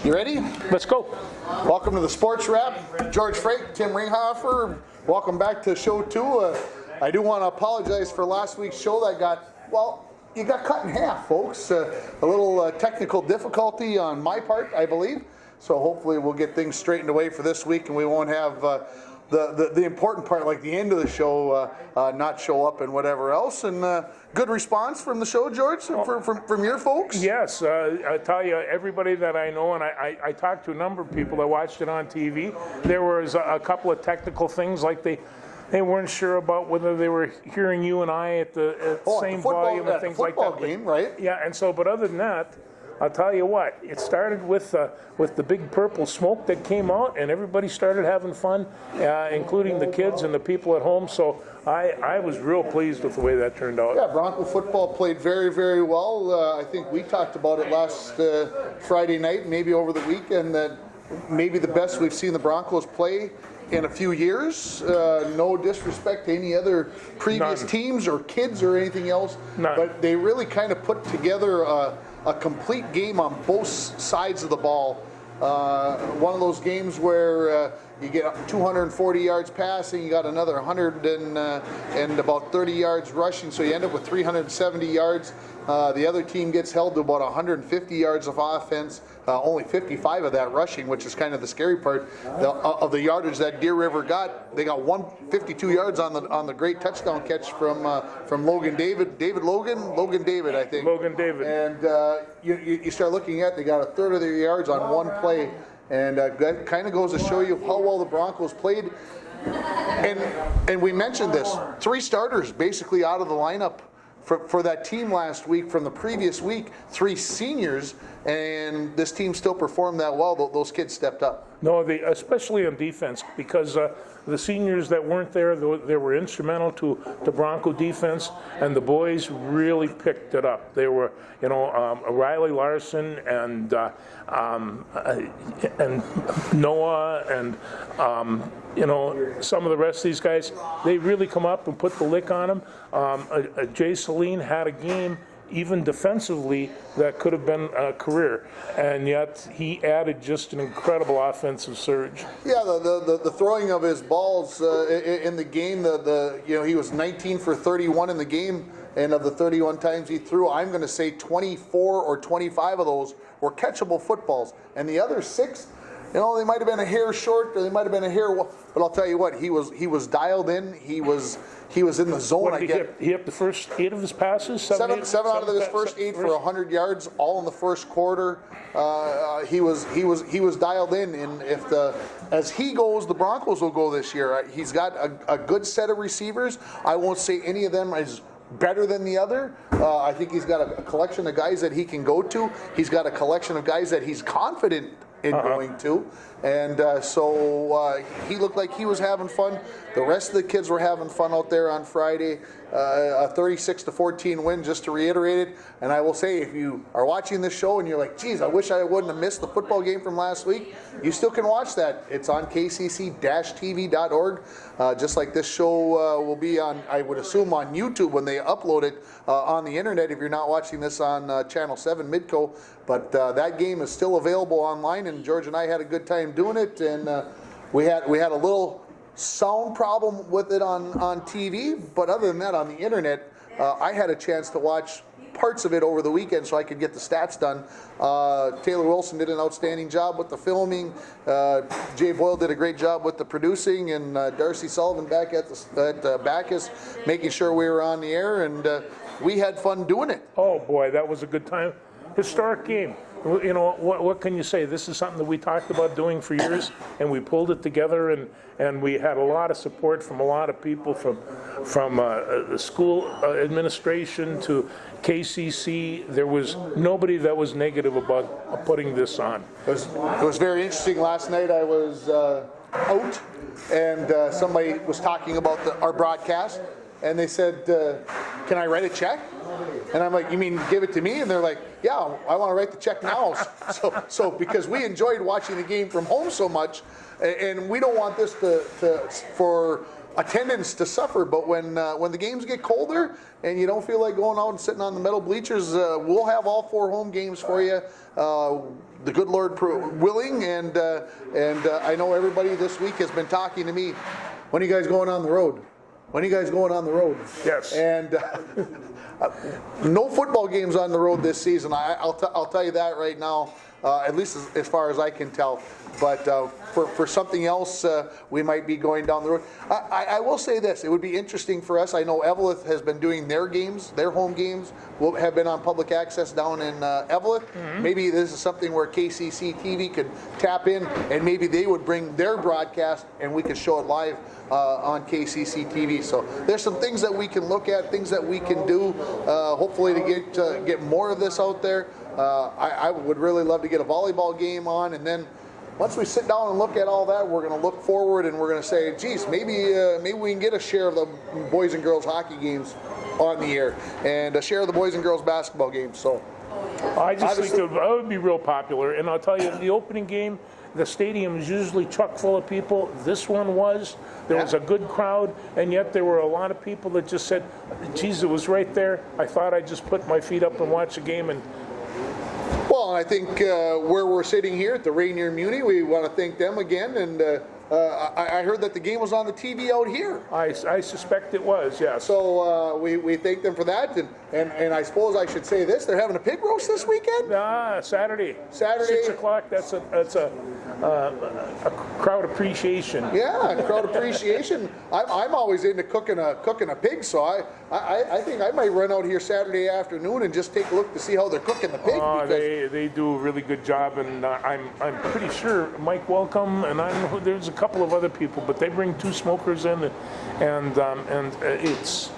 You ready? Let's go. Welcome to the Sports Wrap. George Frake, Tim Ringhofer. Welcome back to show 2. I do want to apologize for last week's show that you got cut in half, folks. A little technical difficulty on my part, I believe. So hopefully we'll get things straightened away for this week and we won't have the important part, like the end of the show, not show up and whatever else. And good response from the show, George, from your folks? Yes, I tell you, everybody that I know, and I talked to a number of people that watched it on TV, there was a couple of technical things, like they weren't sure about whether they were hearing you and I at the same volume and things like that. Football game, right? Yeah, and so, but other than that, I'll tell you what, it started with the big purple smoke that came out, and everybody started having fun, including the kids and the people at home. So I was real pleased with the way that turned out. Yeah, Bronco football played very, very well. I think we talked about it last Friday night, maybe over the weekend, that maybe the best we've seen the Broncos play in a few years. No disrespect to any other previous teams or kids or anything else, but they really kind of put together a complete game on both sides of the ball. One of those games where you get 240 yards passing, you got another 100 and about 30 yards rushing, so you end up with 370 yards. The other team gets held to about 150 yards of offense, only 55 of that rushing, which is kind of the scary part of the yardage that Deer River got. They got 152 yards on the great touchdown catch from Logan David, Logan David, I think. Logan David. And you start looking at, they got a third of their yards on one play, and that kind of goes to show you how well the Broncos played. And we mentioned this, 3 starters basically out of the lineup for that team last week from the previous week, 3 seniors, and this team still performed that well. Those kids stepped up. No, especially on defense, because the seniors that weren't there, they were instrumental to Bronco defense, and the boys really picked it up. They were, Riley Larson and Noah and some of the rest of these guys. They really come up and put the lick on them. Jay Saline had a game, even defensively, that could have been a career, and yet he added just an incredible offensive surge. Yeah, the throwing of his balls in the game, he was 19 for 31 in the game, and of the 31 times he threw, I'm going to say 24 or 25 of those were catchable footballs, and the other 6, they might have been a hair short, or they might have been a hair, but I'll tell you what, he was dialed in. He was in the zone. He hit the first 8 of his passes. Seven out of his first 8 for 100 yards, all in the first quarter. He was dialed in, and as he goes, the Broncos will go this year. He's got a good set of receivers. I won't say any of them is better than the other. I think he's got a collection of guys that he can go to. He's got a collection of guys that he's confident in going to, and so he looked like he was having fun. The rest of the kids were having fun out there on Friday. A 36-14 win, just to reiterate it. And I will say, if you are watching this show and you're like, geez, I wish I wouldn't have missed the football game from last week, you still can watch that. It's on kcc-tv.org. Just like this show will be on, I would assume, on YouTube when they upload it on the internet, if you're not watching this on Channel 7 Midco. But that game is still available online, and George and I had a good time doing it. And we had a little sound problem with it on TV, but other than that, on the internet, I had a chance to watch parts of it over the weekend so I could get the stats done. Taylor Wilson did an outstanding job with the filming. Jay Boyle did a great job with the producing, and Darcy Sullivan back at Bacchus making sure we were on the air, and we had fun doing it. Oh boy, that was a good time. Historic game. What can you say? This is something that we talked about doing for years, and we pulled it together, and we had a lot of support from a lot of people, from the school administration to KCC. There was nobody that was negative about putting this on. It was very interesting. Last night I was out, and somebody was talking about our broadcast, and they said, can I write a check? And I'm like, you mean give it to me? And they're like, yeah, I want to write the check now. So because we enjoyed watching the game from home so much, and we don't want this for attendance to suffer. But when the games get colder and you don't feel like going out and sitting on the metal bleachers, we'll have all 4 home games for you. The good Lord willing, and I know everybody this week has been talking to me. When are you guys going on the road? When are you guys going on the road? Yes. And no football games on the road this season. I'll tell you that right now. At least as far as I can tell. But for something else, we might be going down the road. I will say this, it would be interesting for us. I know Eveleth has been doing their games, their home games, will have been on public access down in Eveleth. Mm-hmm. Maybe this is something where KCC TV could tap in, and maybe they would bring their broadcast and we could show it live on KCC TV. So there's some things that we can look at, things that we can do, hopefully to get more of this out there. I would really love to get a volleyball game on, and then once we sit down and look at all that, we're going to look forward and we're going to say, geez, maybe we can get a share of the boys and girls hockey games on the air, and a share of the boys and girls basketball games. So I just think that would be real popular. And I'll tell you, the opening game, the stadium is usually chock full of people. This one was. There was a good crowd, and yet there were a lot of people that just said, geez, it was right there. I thought I'd just put my feet up and watch the game. And well, I think where we're sitting here at the Rainier Muni, we want to thank them again. And I heard that the game was on the TV out here. I suspect it was, yes. So we thank them for that. And I suppose I should say this, they're having a pig roast this weekend? Saturday. 6 o'clock, that's a crowd appreciation. Yeah, crowd appreciation. I'm always into cooking a pig, so I think I might run out here Saturday afternoon and just take a look to see how they're cooking the pig. They do a really good job, and I'm pretty sure Mike Welcome and there's a couple of other people, but they bring 2 smokers in, and it's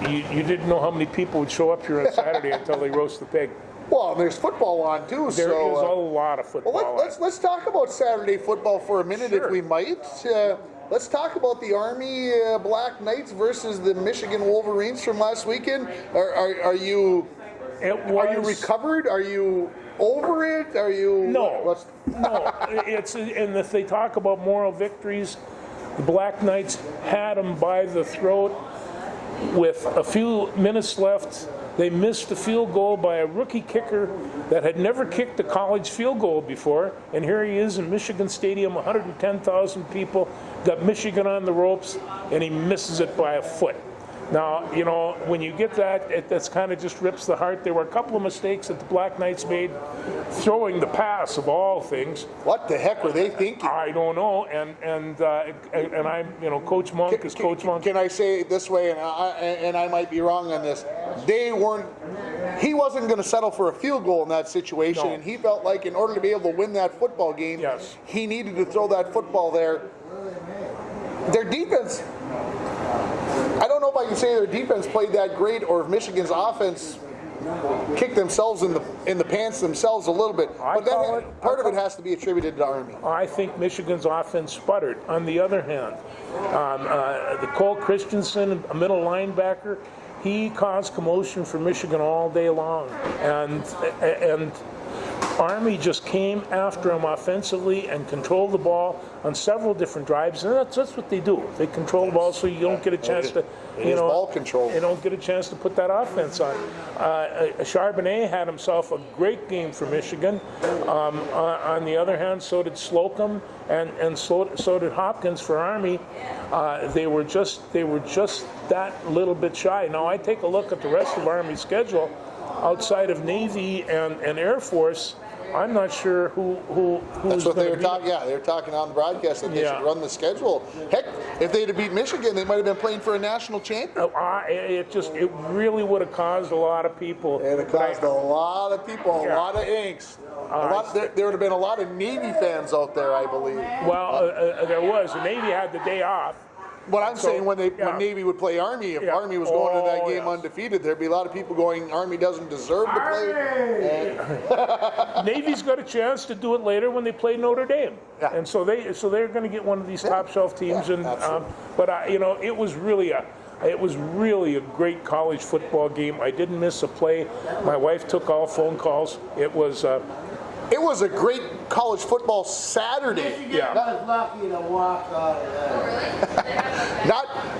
you didn't know how many people would show up here on Saturday until they roast the pig. Well, there's football on too. There is a lot of football. Well, let's talk about Saturday football for a minute, sure, if we might. Let's talk about the Army Black Knights versus the Michigan Wolverines from last weekend. Are you recovered? Are you over it? Are you no? It's and if they talk about moral victories, the Black Knights had them by the throat with a few minutes left. They missed a field goal by a rookie kicker that had never kicked a college field goal before. And here he is in Michigan Stadium, 110,000 people, got Michigan on the ropes, and he misses it by a foot. Now, you know, when you get that, that's kind of just rips the heart. There were a couple of mistakes that the Black Knights made, throwing the pass of all things. What the heck were they thinking? I don't know. And I'm, you know, Coach Monk is Coach Monk. Can I say it this way, and I might be wrong on this? He wasn't going to settle for a field goal in that situation, and he felt like in order to be able to win that football game, he needed to throw that football there. Their defense, I don't know if I can say their defense played that great, or if Michigan's offense kicked themselves in the pants themselves a little bit. But part of it has to be attributed to Army. I think Michigan's offense sputtered. On the other hand, the Cole Christensen, a middle linebacker, he caused commotion for Michigan all day long, and Army just came after him offensively and controlled the ball on several different drives, and that's what they do. They control the ball so you don't get a chance to, ball control. You don't get a chance to put that offense on. Charbonnet had himself a great game for Michigan. On the other hand, so did Slocum, and so did Hopkins for Army. They were just that little bit shy. Now I take a look at the rest of Army's schedule. Outside of Navy and Air Force, I'm not sure who's That's what they were talking. Yeah, they were talking on the broadcast that they should run the schedule. Heck, if they'd have beat Michigan, they might have been playing for a national champion. It really would have caused a lot of people. It would have caused a lot of people, a lot of angst. There would have been a lot of Navy fans out there, I believe. Well, there was. The Navy had the day off. What I'm saying, when Navy would play Army, if Army was going to that game undefeated, there'd be a lot of people going, Army doesn't deserve to play. Navy's got a chance to do it later when they play Notre Dame, and so they're going to get one of these top shelf teams. But you know, it was really a great college football game. I didn't miss a play. My wife took all phone calls. It was a great college football Saturday. Michigan got lucky to walk out of that.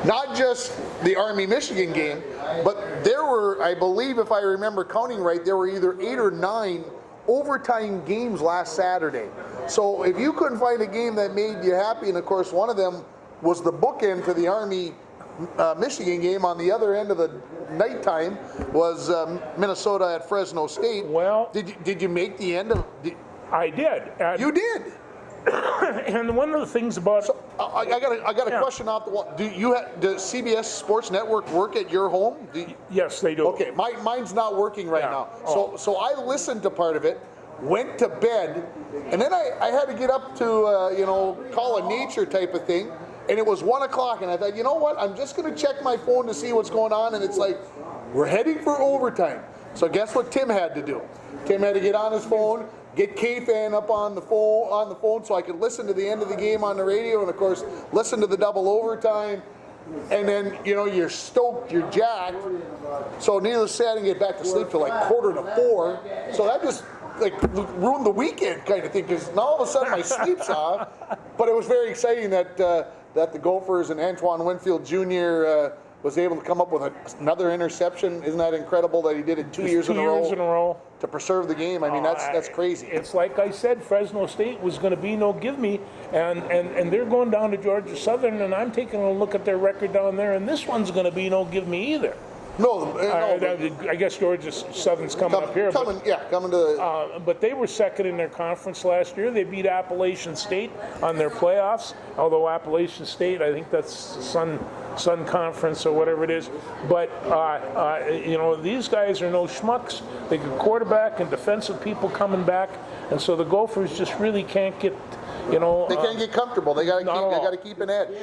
not just the Army-Michigan game, but there were, I believe, if I remember counting right, there were either 8 or 9 overtime games last Saturday. So if you couldn't find a game that made you happy, and of course one of them was the bookend to the Army-Michigan game on the other end of the nighttime was Minnesota at Fresno State. Well, did you make the end of? I did. And, You did. and one of the things about I got a question off the wall. Does CBS Sports Network work at your home? yes, they do. Okay, mine's not working right Yeah. now. Oh. So I listened to part of it, went to bed, and then I had to get up to call a nature type of thing, and it was 1 o'clock, and I thought, you know what? I'm just going to check my phone to see what's going on, and it's like we're heading for overtime. So guess what Tim had to do? Tim had to get on his phone, get K-Fan up on the phone so I could listen to the end of the game on the radio, and of course listen to the double overtime. And then you're stoked, you're jacked. So needless to say, I didn't get back to sleep till like 3:45. So that just like ruined the weekend kind of thing, because now all of a sudden my sleep's off. But it was very exciting that the Gophers and Antoine Winfield Jr. Was able to come up with another interception. Isn't that incredible that he did it 2 years in a row? 2 years in a row. To preserve the game. I mean, that's crazy. It's like I said, Fresno State was going to be no give me, and they're going down to Georgia Southern, and I'm taking a look at their record down there, and this one's going to be no give me either. No, I guess Georgia Southern's coming up here. Coming to the. But they were second in their conference last year. They beat Appalachian State on their playoffs, although Appalachian State, I think that's Sun Conference or whatever it is. But, these guys are no schmucks. They got quarterback and defensive people coming back, and so the Gophers just really can't get, They can't get comfortable. They got to keep an edge.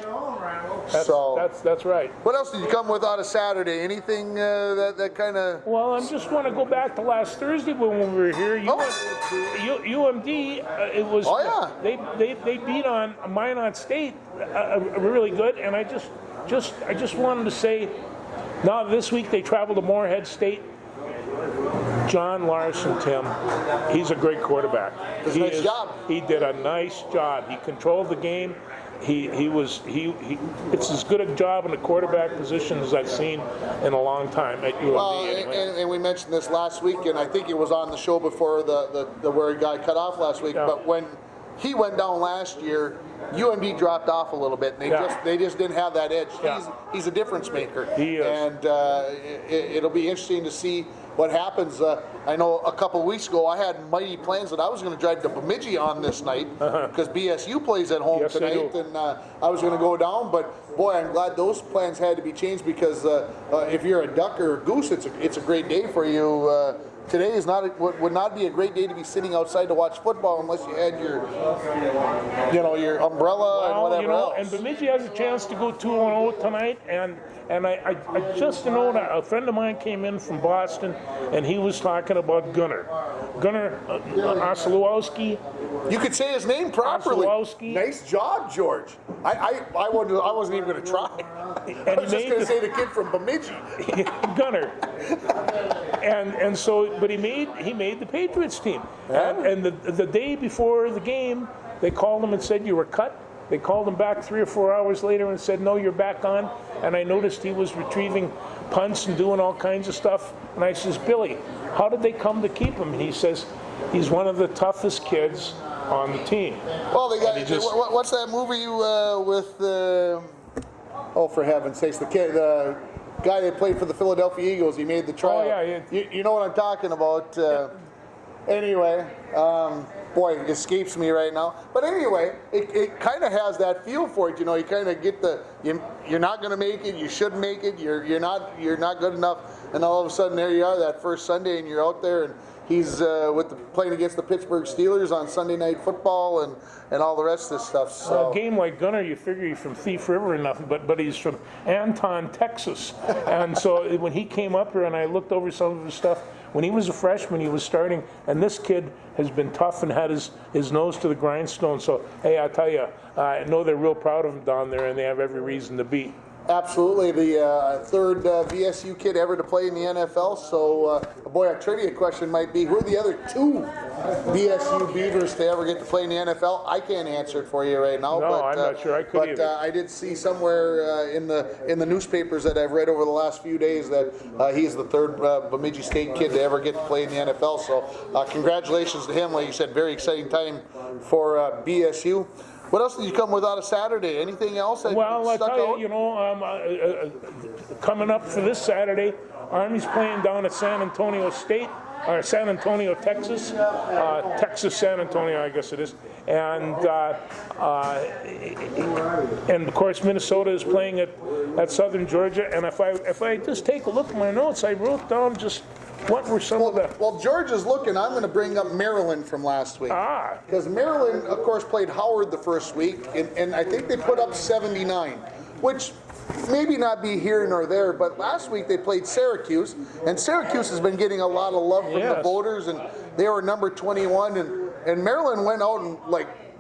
That's right. What else did you come with out of Saturday? Anything that kind of? Well, I just want to go back to last Thursday when we were here. UMD, it was. Oh yeah. They beat on Minot State, really good, and I just wanted to say, now this week they travel to Morehead State. John Larson, Tim, he's a great quarterback. Does a nice job. He did a nice job. He controlled the game. It's as good a job in the quarterback position as I've seen in a long time at UMD. Well, anyway. and we mentioned this last week, and I think it was on the show before the where he got cut off last week. Yeah. But when he went down last year, UMD dropped off a little bit, and they just didn't have that edge. Yeah. He's a difference maker. He is. And it'll be interesting to see what happens. I know a couple of weeks ago I had mighty plans that I was going to drive to Bemidji on this night because BSU plays at home Yes, they tonight, do. and I was going to go down. But boy, I'm glad those plans had to be changed because if you're a duck or a goose, it's a great day for you. Today would not be a great day to be sitting outside to watch football unless you had your umbrella and whatever else. And Bemidji has a chance to go 2-0 tonight, and I just know that a friend of mine came in from Boston, and he was talking about Gunnar Oslowski. You could say his name properly. Oslowski. Nice job, George. I wasn't even going to try. I was just going to say the kid from Bemidji. Gunnar. And so, but he made the Patriots team. And the day before the game, they called him and said you were cut. They called him back 3 or 4 hours later and said, no, you're back on. And I noticed he was retrieving punts and doing all kinds of stuff. And I says, Billy, how did they come to keep him? And he says, he's one of the toughest kids on the team. Well, they got, what's that movie with, oh, for heaven's sakes, the guy that played for the Philadelphia Eagles, he made the trial. Oh, yeah. You know what I'm talking about. Anyway, boy, it escapes me right now. But anyway, it kind of has that feel for it. You kind of get you're not going to make it, you shouldn't make it, you're not good enough. And all of a sudden, there you are, that first Sunday, and you're out there, and he's playing against the Pittsburgh Steelers on Sunday Night Football and all the rest of this stuff. So. A game like Gunnar, you figure he's from Thief River or nothing, but he's from Anton, Texas. And so when he came up here and I looked over some of his stuff, when he was a freshman, he was starting, and this kid has been tough and had his nose to the grindstone. So, hey, I tell you, I know they're real proud of him down there, and they have every reason to be. Absolutely, the third VSU kid ever to play in the NFL. So, boy, a trivia question might be, who are the other 2 BSU Beavers to ever get to play in the NFL? I can't answer it for you right now. No, but, I'm not sure I could But either. I did see somewhere in the newspapers that I've read over the last few days that he's the third Bemidji State kid to ever get to play in the NFL. So congratulations to him. Like you said, very exciting time for BSU. What else did you come with out of Saturday? Anything else that Well, I stuck tell out? you, coming up for this Saturday, Army's playing down at San Antonio State, or San Antonio, Texas. Texas, San Antonio, I guess it is. And of course, Minnesota is playing at Southern Georgia. And if I just take a look at my notes, I wrote down just what were some of the... Well, George is looking. I'm going to bring up Maryland from last week. Because Maryland, of course, played Howard the first week, and I think they put up 79, which maybe not be here nor there, but last week they played Syracuse, and Syracuse has been getting a lot of love from the voters, and they were number 21, and Maryland went out and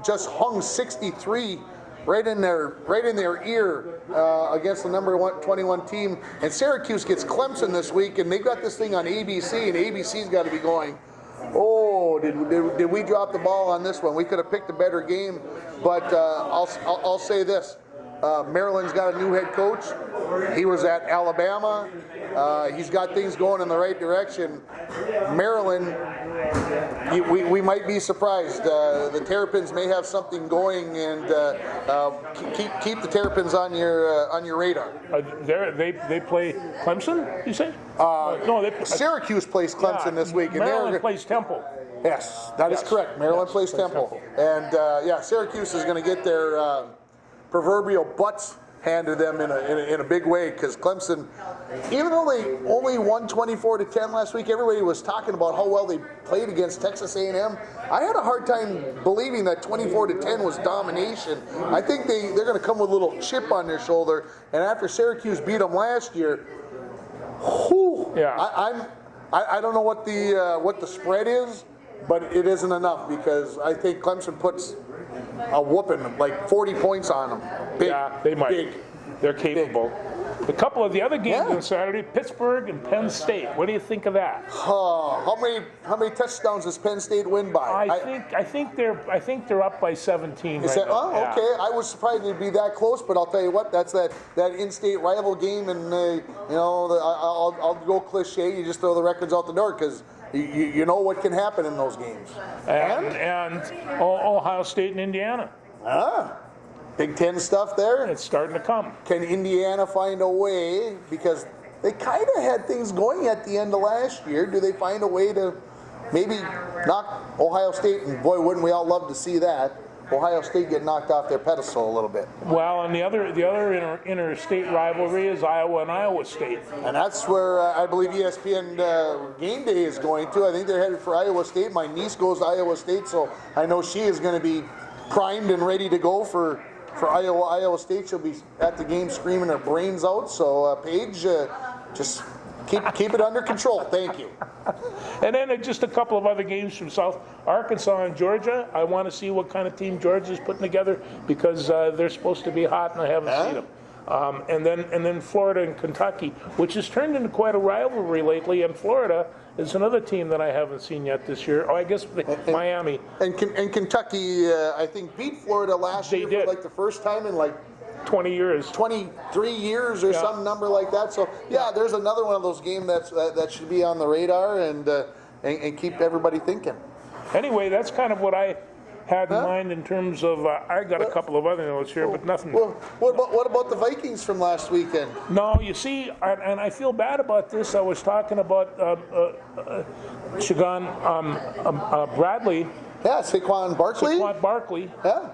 just hung 63 right in their ear against the number 21 team. And Syracuse gets Clemson this week, and they've got this thing on ABC, and ABC's got to be going, oh, did we drop the ball on this one? We could have picked a better game, but I'll say this. Maryland's got a new head coach. He was at Alabama. He's got things going in the right direction. Maryland, we might be surprised. The Terrapins may have something going, and keep the Terrapins on your radar. They play Clemson, you say? No, Syracuse plays Clemson this week. And Maryland plays Temple. Yes, that is correct. Maryland plays Temple. And Syracuse is going to get their proverbial butts handed them in a big way, because Clemson, even though they only won 24-10 last week, everybody was talking about how well they played against Texas A&M. I had a hard time believing that 24-10 was domination. I think they're going to come with a little chip on their shoulder, and after Syracuse beat them last year, I don't know what the spread is, but it isn't enough, because I think Clemson puts a whooping, like 40 points on them. They might. They're capable. A couple of the other games on Saturday, Pittsburgh and Penn State. What do you think of that? How many touchdowns does Penn State win by? I think they're up by 17 Is right that, now. okay. I was surprised it'd be that close, but I'll tell you what, that's that in-state rival game, and I'll go cliche. You just throw the records out the door, because you know what can happen in those games. And Ohio State and Indiana. Big Ten stuff there. It's starting to come. Can Indiana find a way, because they kind of had things going at the end of last year? Do they find a way to maybe knock Ohio State? And boy, wouldn't we all love to see that. Ohio State get knocked off their pedestal a little bit. Well, and the other interstate rivalry is Iowa and Iowa State. And that's where I believe ESPN Game Day is going to. I think they're headed for Iowa State. My niece goes to Iowa State, so I know she is going to be primed and ready to go for Iowa State. She'll be at the game screaming her brains out. So, Paige, just keep it under control. Thank you. And then just a couple of other games from South Arkansas and Georgia. I want to see what kind of team Georgia's putting together, because they're supposed to be hot, and I haven't seen them. And then Florida and Kentucky, which has turned into quite a rivalry lately. And Florida is another team that I haven't seen yet this year. Oh, I guess Miami. And Kentucky, I think, beat Florida last year for the first time in 20 years. 23 years or some number like that. So, there's another one of those games that should be on the radar and keep everybody thinking. Anyway, that's kind of what I had in mind in terms of, I got a couple of other notes here, but nothing. Well, what about the Vikings from last weekend? No, you see, and I feel bad about this. I was talking about Shagun Bradley. Yeah, Saquon Barkley. Saquon Barkley. Yeah.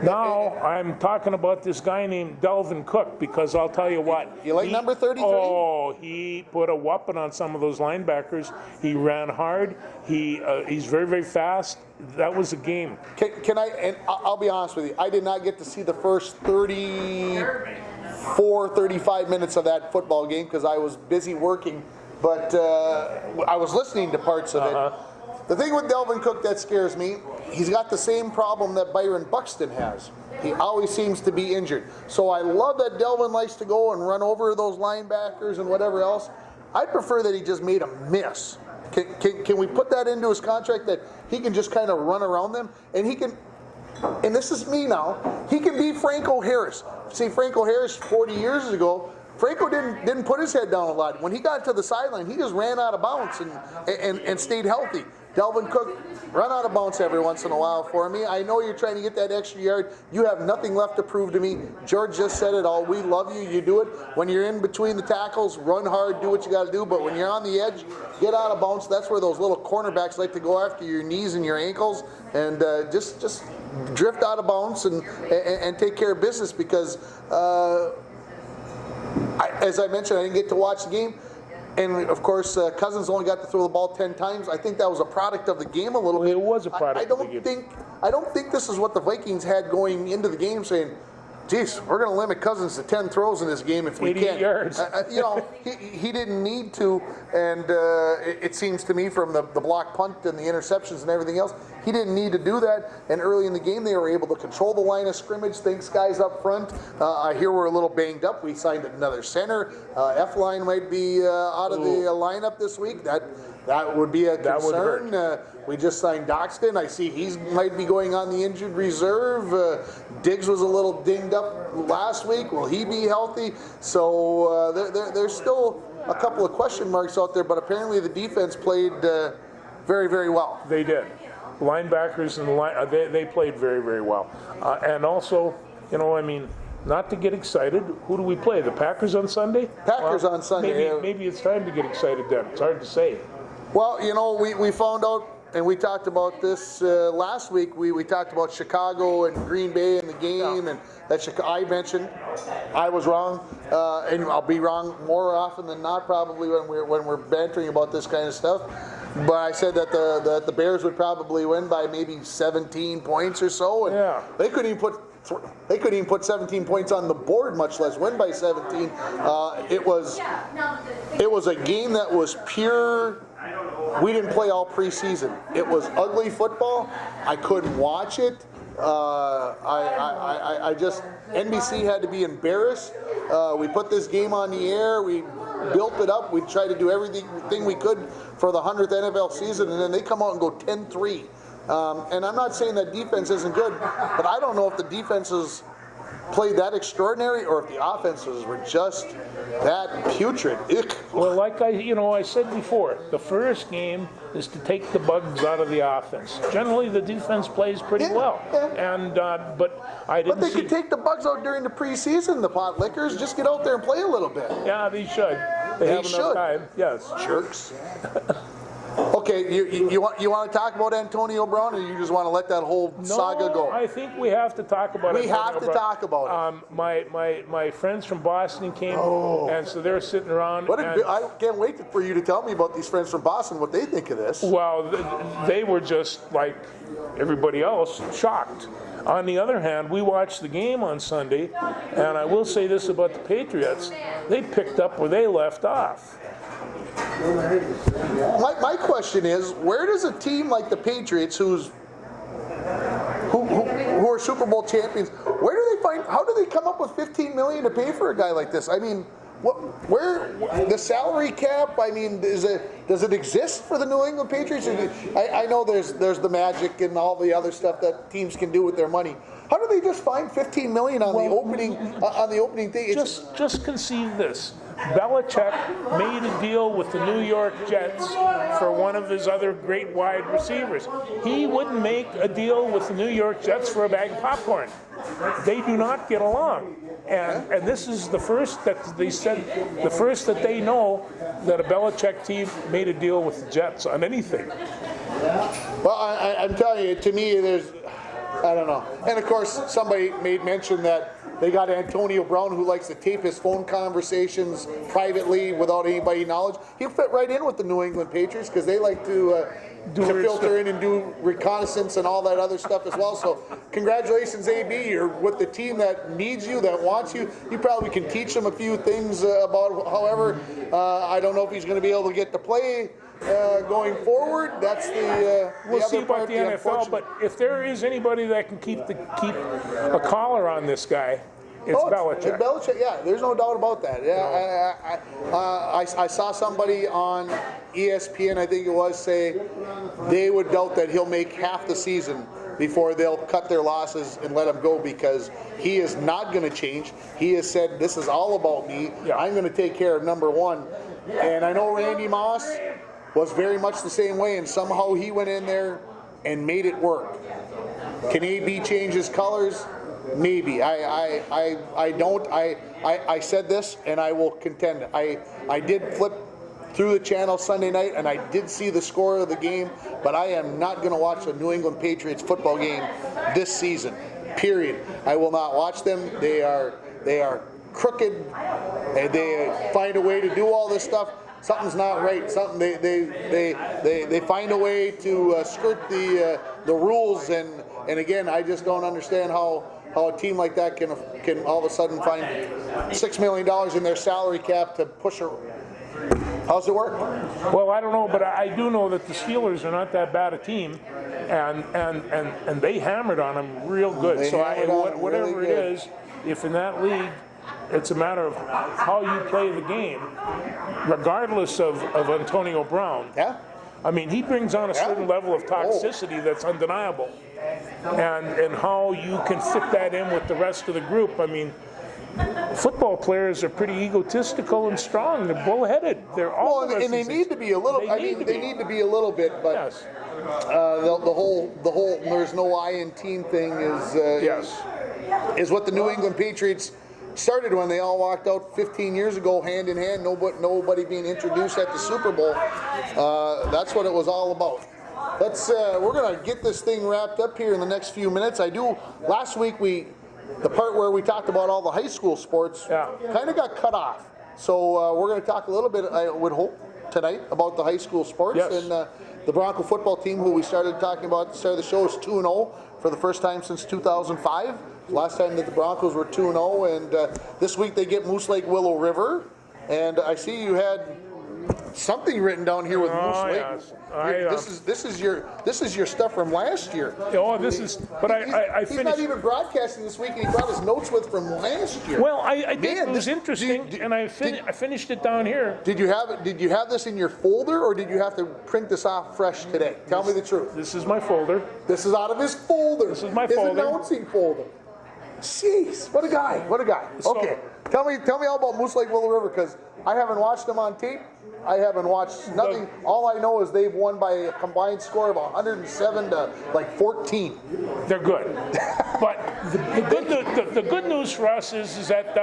Now I'm talking about this guy named Delvin Cook, because I'll tell you what. You like number 33? Oh, he put a whooping on some of those linebackers. He ran hard. He's very, very fast. That was a game. Can I? And I'll be honest with you. I did not get to see the first 35 minutes of that football game, because I was busy working. But I was listening to parts of it. The thing with Delvin Cook that scares me, he's got the same problem that Byron Buxton has. He always seems to be injured. So I love that Delvin likes to go and run over those linebackers and whatever else. I prefer that he just made a miss. Can we put that into his contract that he can just kind of run around them and he can? And this is me now. He can be Franco Harris. See, Franco Harris 40 years ago. Franco didn't put his head down a lot. When he got to the sideline, he just ran out of bounds and stayed healthy. Delvin Cook, run out of bounds every once in a while for me. I know you're trying to get that extra yard. You have nothing left to prove to me. George just said it all. We love you. You do it. When you're in between the tackles, run hard, do what you got to do. But when you're on the edge, get out of bounds. That's where those little cornerbacks like to go after your knees and your ankles. And just drift out of bounds and take care of business because as I mentioned, I didn't get to watch the game. And, of course, Cousins only got to throw the ball 10 times. I think that was a product of the game a little bit. It was a product of the game. I don't think this is what the Vikings had going into the game saying, geez, we're going to limit Cousins to 10 throws in this game if we 88 can. yards. He didn't need to, and it seems to me from the block punt and the interceptions and everything else, he didn't need to do that. And early in the game, they were able to control the line of scrimmage. Thanks, guys up front. I hear we're a little banged up. We signed another center. F-line might be out of the lineup this week. That would be a concern. We just signed Doxton. I see he might be going on the injured reserve. Diggs was a little dinged up last week. Will he be healthy? So there's still a couple of question marks out there, but apparently the defense played very, very well. They did. Linebackers and they played very, very well. And also, not to get excited, who do we play? The Packers on Sunday? Packers on Sunday. Maybe it's time to get excited then. It's hard to say. Well, we found out, and we talked about this last week. We talked about Chicago and Green Bay in the game, and that I mentioned I was wrong, and I'll be wrong more often than not probably when we're bantering about this kind of stuff. But I said that the Bears would probably win by maybe 17 points or so, and they couldn't even put 17 points on the board, much less win by 17. It was a game that was pure. We didn't play all preseason. It was ugly football. I couldn't watch it. I just NBC had to be embarrassed. We put this game on the air. We built it up. We tried to do everything we could for the 100th NFL season, and then they come out and go 10-3. And I'm not saying that defense isn't good, but I don't know if the defenses played that extraordinary or if the offenses were just that putrid. Well, like I said before, the first game is to take the bugs out of the offense. Generally, the defense plays pretty well, and but I didn't. But they could take the bugs out during the preseason. The pot lickers just get out there and play a little bit. Yeah, they should. They have enough time. Yes, jerks. Okay, you want to talk about Antonio Brown, or you just want to let that whole saga go? No, I think we have to talk about it. We have to talk about it. My friends from Boston came, and so they're sitting around. I can't wait for you to tell me about these friends from Boston, what they think of this. Well, they were just like everybody else, shocked. On the other hand, we watched the game on Sunday, and I will say this about the Patriots. They picked up where they left off. My question is, where does a team like the Patriots, who are Super Bowl champions, how do they come up with $15 million to pay for a guy like this? I mean, where the salary cap? I mean, does it exist for the New England Patriots? I know there's the magic and all the other stuff that teams can do with their money. How do they just find $15 million on the opening day? Just conceive this. Belichick made a deal with the New York Jets for one of his other great wide receivers. He wouldn't make a deal with the New York Jets for a bag of popcorn. They do not get along. And this is the first that they know that a Belichick team made a deal with the Jets on anything. Well, I'm telling you, to me, I don't know. And of course, somebody made mention that they got Antonio Brown, who likes to tape his phone conversations privately without anybody knowledge. He'll fit right in with the New England Patriots because they like to filter in and do reconnaissance and all that other stuff as well. So congratulations, AB. You're with the team that needs you, that wants you. You probably can teach them a few things about, however, I don't know if he's going to be able to get to play going forward. That's we'll see about the NFL, but if there is anybody that can keep a collar on this guy, It's Belichick. It's Belichick, yeah. There's no doubt about that. Yeah, I saw somebody on ESPN, I think it was, say they would doubt that he'll make half the season before they'll cut their losses and let him go, because he is not going to change. He has said, this is all about me. Yeah. I'm going to take care of number one. And I know Randy Moss was very much the same way, and somehow he went in there and made it work. Can AB change his colors? Maybe. I don't. I said this, and I will contend. I did flip through the channel Sunday night, and I did see the score of the game, but I am not going to watch a New England Patriots football game this season. Period. I will not watch them. They are crooked, and they find a way to do all this stuff. Something's not right. Something they find a way to skirt the rules, and again, I just don't understand how a team like that can all of a sudden find $6 million in their salary cap to push a. How's it work? Well, I don't know, but I do know that the Steelers are not that bad a team, and they hammered on them real good. They So hammered on them whatever really it good. is, if in that league, it's a matter of how you play the game, regardless of Antonio Brown. Yeah. I mean, he brings on a certain level of toxicity that's undeniable, and how you can fit that in with the rest of the group. I mean, football players are pretty egotistical and strong. They're bullheaded. They're all. Well, and they need to be a little. They need to be a little bit, but Yes. the whole there's no I in team thing Yes. is what the New England Patriots started when they all walked out 15 years ago, hand in hand, nobody being introduced at the Super Bowl. That's what it was all about. We're gonna get this thing wrapped up here in the next few minutes. Last week the part where we talked about all the high school sports kind of got cut off. So we're gonna talk a little bit, I would hope, tonight about the high school sports. Yes. And the Bronco football team, who we started talking about at the start of the show, is 2-0 for the first time since 2005. Last time that the Broncos were 2-0, and this week they get Moose Lake Willow River. And I see you had something written down here with Moose Lake. Yes. This is your stuff from last year. Oh, this is. But I He's not finished. even broadcasting this week, and he brought his notes with from last year. Well, I did. Man, It was this- interesting, and I finished it down here. Did you have this in your folder, or did you have to print this off fresh today? Tell me the truth. This is my folder. This is out of his folder. This is my his folder. announcing folder. Jeez, what a guy! What a guy. So- Okay, tell me all about Moose Lake Willow River, because I haven't watched them on tape. I haven't watched nothing. All I know is they've won by a combined score of 107 to like 14. They're good. But the good news for us is that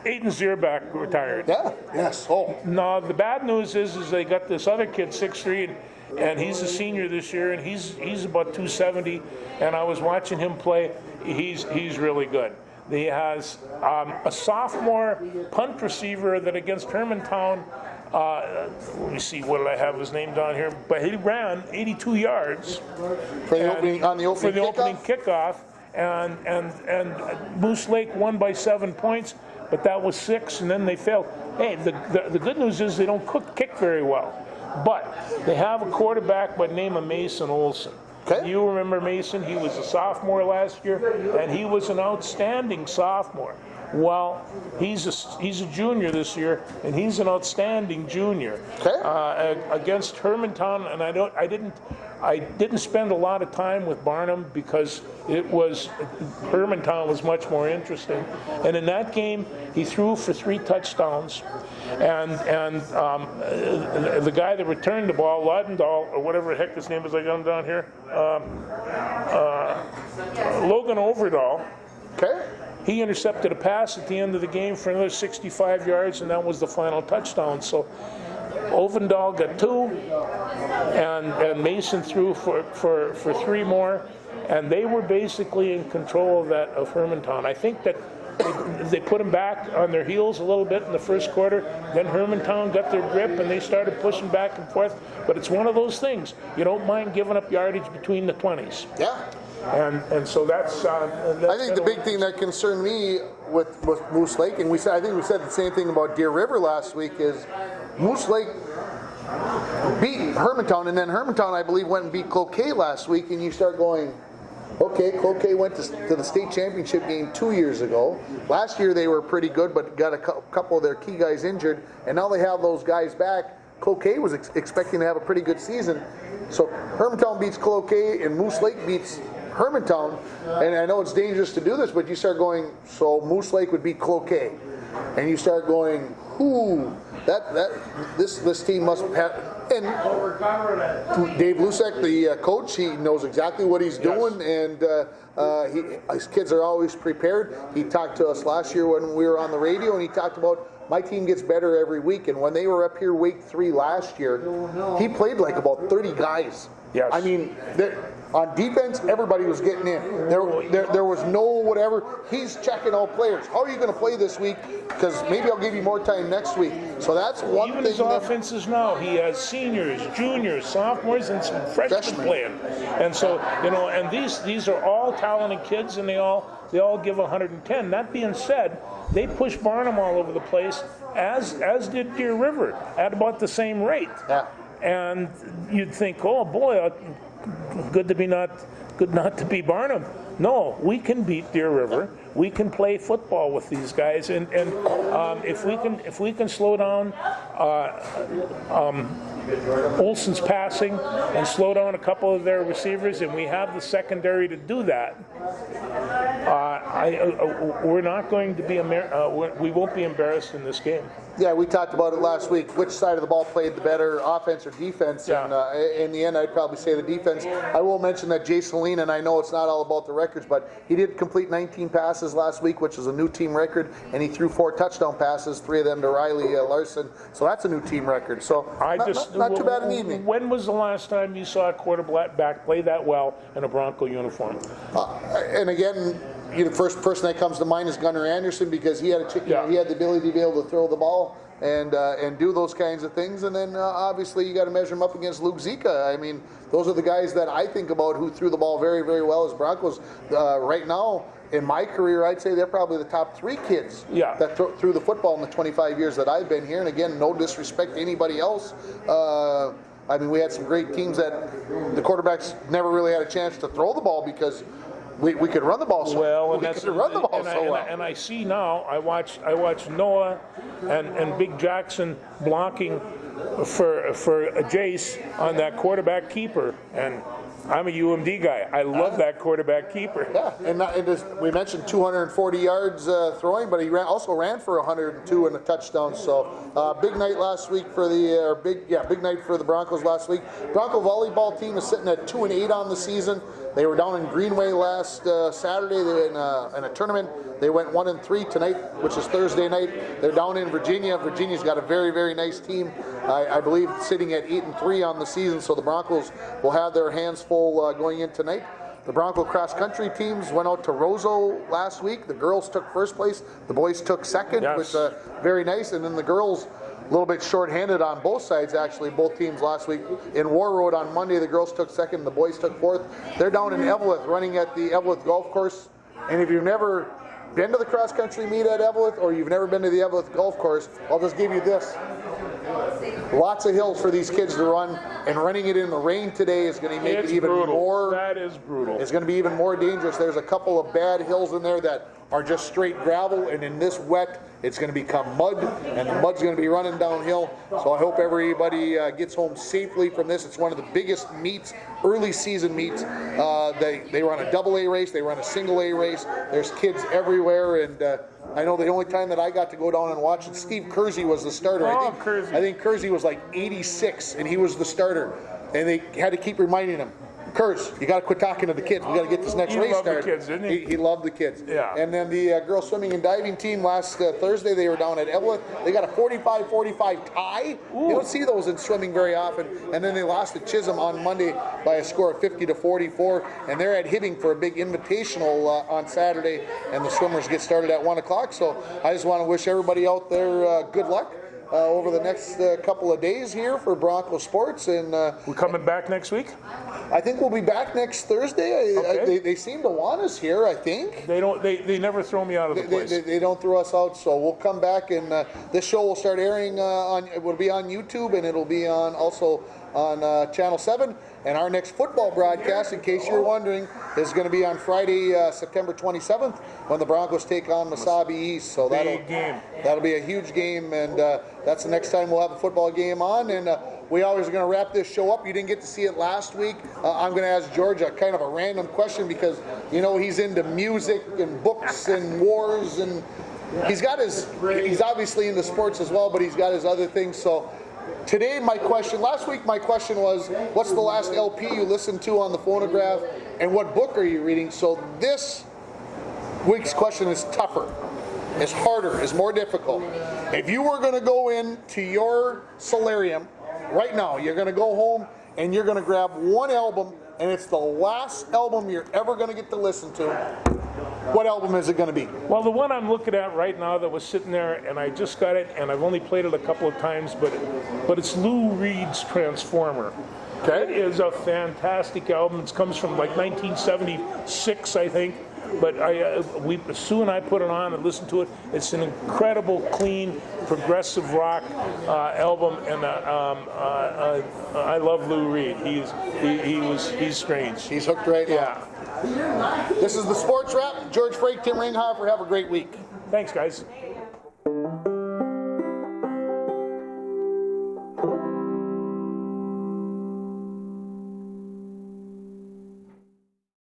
Aiden Zierback retired. Yeah. Yes. Oh. No, the bad news is they got this other kid, 6'3", and he's a senior this year, and he's about 270. And I was watching him play. He's really good. He has a sophomore punt receiver that against Hermantown. Let me see, what did I have his name down here? But he ran 82 yards For the opening kickoff, and Moose Lake won by 7 points, but that was 6, and then they failed. Hey, the good news is they don't kick very well, but they have a quarterback by the name of Mason Olson. Okay. You remember Mason? He was a sophomore last year, and he was an outstanding sophomore. Well, he's a junior this year, and he's an outstanding junior. Okay. Against Hermantown, and I didn't spend a lot of time with Barnum because Hermantown was much more interesting. And in that game, he threw for 3 touchdowns, and the guy that returned the ball, Laudendahl, or whatever the heck his name is, I got him down here, Logan Overdahl. Okay. He intercepted a pass at the end of the game for another 65 yards, and that was the final touchdown. So Ovendahl got 2, and Mason threw for 3 more, and they were basically in control of Hermantown. I think that they put them back on their heels a little bit in the first quarter. Then Hermantown got their grip, and they started pushing back and forth. But it's one of those things. You don't mind giving up yardage between the 20s. Yeah. And so that's. I think the big thing that concerned me with Moose Lake, and I think we said the same thing about Deer River last week, is Moose Lake beat Hermantown, and then Hermantown, I believe, went and beat Cloquet last week, and you start going, Cloquet went to the state championship game 2 years ago. Last year they were pretty good, but got a couple of their key guys injured, and now they have those guys back. Cloquet was expecting to have a pretty good season. So Hermantown beats Cloquet and Moose Lake beats Hermantown. And I know it's dangerous to do this, but you start going, so Moose Lake would beat Cloquet. And you start going, this team must have. And Dave Lusek, the coach, he knows exactly what he's doing, and his kids are always prepared. He talked to us last year when we were on the radio, and he talked about my team gets better every week. And when they were up here week 3 last year, he played like about 30 guys. Yes. I mean, on defense, everybody was getting in. There was no whatever. He's checking all players. How are you going to play this week? Because maybe I'll give you more time next week. So that's one Even thing. his offenses now, he has seniors, juniors, sophomores, and some freshmen playing. And so, and these are all talented kids, and they all give 110. That being said, they push Barnum all over the place, as did Deer River, at about the same rate. Yeah. And you'd think, oh boy, good not to be Barnum. No, we can beat Deer River. We can play football with these guys, and if we can slow down Olson's passing and slow down a couple of their receivers, and we have the secondary to do that, we're not going to be we won't be embarrassed in this game. Yeah, we talked about it last week. Which side of the ball played the better, offense or defense? Yeah. And in the end, I'd probably say the defense. I will mention that Jason Lean, and I know it's not all about the records, but he did complete 19 passes last week, which is a new team record, and he threw 4 touchdown passes, 3 of them to Riley Larson. So that's a new team record. So not too bad an evening. When was the last time you saw a quarterback play that well in a Bronco uniform? And again, the first person that comes to mind is Gunnar Anderson, because he had he had the ability to be able to throw the ball and do those kinds of things. And then obviously you got to measure him up against Luke Zika. I mean, those are the guys that I think about who threw the ball very, very well as Broncos. Right now, in my career, I'd say they're probably the top 3 kids that threw the football in the 25 years that I've been here. And again, no disrespect to anybody else. I mean, we had some great teams that the quarterbacks never really had a chance to throw the ball because we could run the ball so well. And I see now, I watch Noah and Big Jackson blocking for Jace on that quarterback keeper, and I'm a UMD guy. I love that quarterback keeper. Yeah, and we mentioned 240 yards throwing, but he also ran for 102 and a touchdown. So big night last week for big night for the Broncos last week. Bronco volleyball team is sitting at 2-8 on the season. They were down in Greenway last Saturday in a tournament. They went 1-3 tonight, which is Thursday night. They're down in Virginia. Virginia's got a very, very nice team. I believe sitting at 8-3 on the season. So the Broncos will have their hands full going in tonight. The Bronco cross country teams went out to Roseau last week. The girls took first place. The boys took second, which is very nice. And then the girls, a little bit short-handed on both sides, actually, both teams last week. In War Road on Monday, the girls took second, the boys took fourth. They're down in Eveleth, running at the Eveleth Golf Course. And if you've never been to the cross-country meet at Eveleth, or you've never been to the Eveleth Golf Course, I'll just give you this. Lots of hills for these kids to run, and running it in the rain today is going to make it even more. That is brutal. It's going to be even more dangerous. There's a couple of bad hills in there that are just straight gravel, and in this wet, it's going to become mud, and the mud's going to be running downhill. So I hope everybody gets home safely from this. It's one of the biggest meets, early season meets. They run a AA race, they run a single A race. There's kids everywhere, and I know the only time that I got to go down and watch it, Steve Kersey was the starter. I think Kersey was like 86, and he was the starter. And they had to keep reminding him, Kurz, you got to quit talking to the kids. We got to get this next race started. He loved the kids, didn't he? He loved the kids. Yeah. And then the girls swimming and diving team last Thursday, they were down at Eveleth. They got a 45-45 tie. Ooh. You don't see those in swimming very often. And then they lost to Chisholm on Monday by a score of 50-44. And they're at Hibbing for a big invitational on Saturday. And the swimmers get started at 1 o'clock. So I just want to wish everybody out there good luck. Over the next couple of days here for Bronco Sports, and we're coming back next week. I think we'll be back next Thursday. Okay. They seem to want us here. I think they don't. They never throw me out of the place. They don't throw us out, so we'll come back, and this show will start airing on. It will be on YouTube, and it'll be on also on Channel 7. And our next football broadcast, in case you're wondering, is going to be on Friday, September 27th, when the Broncos take on Mesabi East. So that'll be a huge game, and that's the next time we'll have a football game on. And we always are going to wrap this show up. You didn't get to see it last week. I'm going to ask George a kind of a random question because, you know, he's into music and books and wars, and he's obviously into sports as well, but he's got his other things. So today last week my question was, what's the last LP you listened to on the phonograph, and what book are you reading? So this week's question is tougher, is harder, is more difficult. If you were going to go into your solarium right now, you're going to go home and you're going to grab one album, and it's the last album you're ever going to get to listen to, what album is it going to be? Well, the one I'm looking at right now that was sitting there, and I just got it, and I've only played it a couple of times, but it's Lou Reed's Transformer. Okay. It is a fantastic album. It comes from like 1976, I think. But Sue and I put it on and listened to it. It's an incredible, clean, progressive rock album, and I love Lou Reed. He's strange. He's hooked right now. Yeah. This is the Sports Wrap. George Frake, Tim Ringhofer. Have a great week. Thanks, guys.